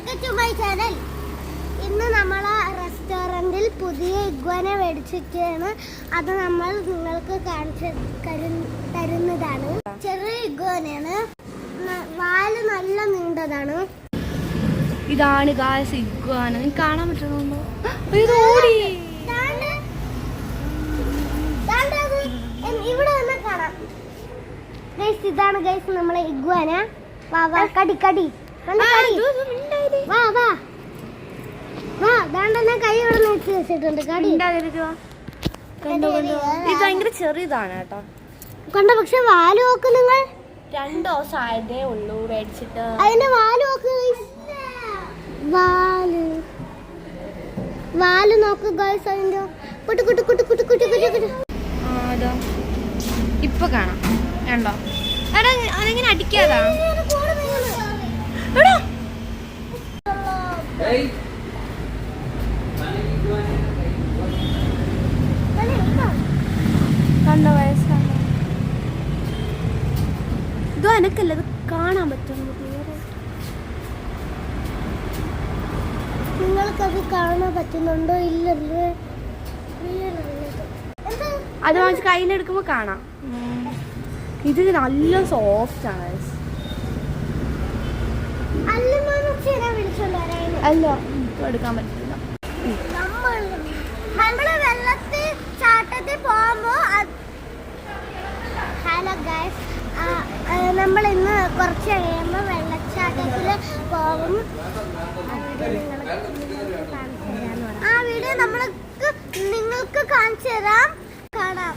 Welcome to my channel. ഇന്ന് നമ്മൾ റെസ്റ്റോറൻറ്റിൽ പുതിയ ഇഗ്വാന മേടിച്ചിട്ടാണ്. അത് നമ്മൾ നിങ്ങൾക്ക് കാണിച്ച് തരുന്നതാണ്. ചെറിയ ഇഗ്വാനയാണ്, വാല് നല്ല നീണ്ടതാണ്. ഇതാണ് ഗായ്സ് ഇഗ്വാന. നിങ്ങൾക്ക് കാണാൻ പറ്റുന്നുണ്ടോ? ഇവിടെ വന്ന് കാണാം. ഇതാണ് ഗൈസ് നമ്മളെ ഇഗ്വാന. വാ വാ കടി കടി വാ വാ വാ. ദാണ്ടെന്നെ കൈ ഇവിടെ വെച്ച് വെച്ചിട്ടുണ്ട്. കടി ഇത് ഭയങ്കര ചെറിയതാണ് കേട്ടോ. കണ്ടോ? പക്ഷെ വാല് നോക്ക് നിങ്ങൾ. 2 ദിവസം ആയതേ ഉള്ളൂ മേടിച്ചിട്ട്. അതിന്റെ വാല് നോക്ക്. വാല് നോക്ക് ഗൈസ്. അതിന്റെ കുട്ടു കുട്ടു കുട്ടു കുട്ടു കുട്ടു കുട്ടു കുട്ടു. അതോ ഇപ്പൊ കാണാം. കണ്ടോ? അതെങ്ങനെ അടിക്കാതാ? കണ്ടോ വയസ്സാണ്. ഇതോ എനക്കല്ല, ഇത് കാണാൻ പറ്റുന്നു. നിങ്ങൾക്കത് കാണാൻ പറ്റുന്നുണ്ടോ? ഇല്ലല്ലേ. അത് വാങ്ങിച്ച് കയ്യിലെടുക്കുമ്പോ കാണാം. ഇത് നല്ല സോഫ്റ്റ് ആണ്. അല്ല എടുക്കാൻ പറ്റില്ല. നമ്മള് വെള്ളത്തിൽ ചാട്ടത്തിൽ പോകുമ്പോ ഹലോ ഗൈസ്, നമ്മൾ ഇന്ന് കുറച്ച് കഴിയുമ്പോൾ വെള്ളച്ചാട്ടത്തിൽ പോകും. ആ വീഡിയോ നിങ്ങൾക്ക് കാണിച്ചു തരാം. കാണാം.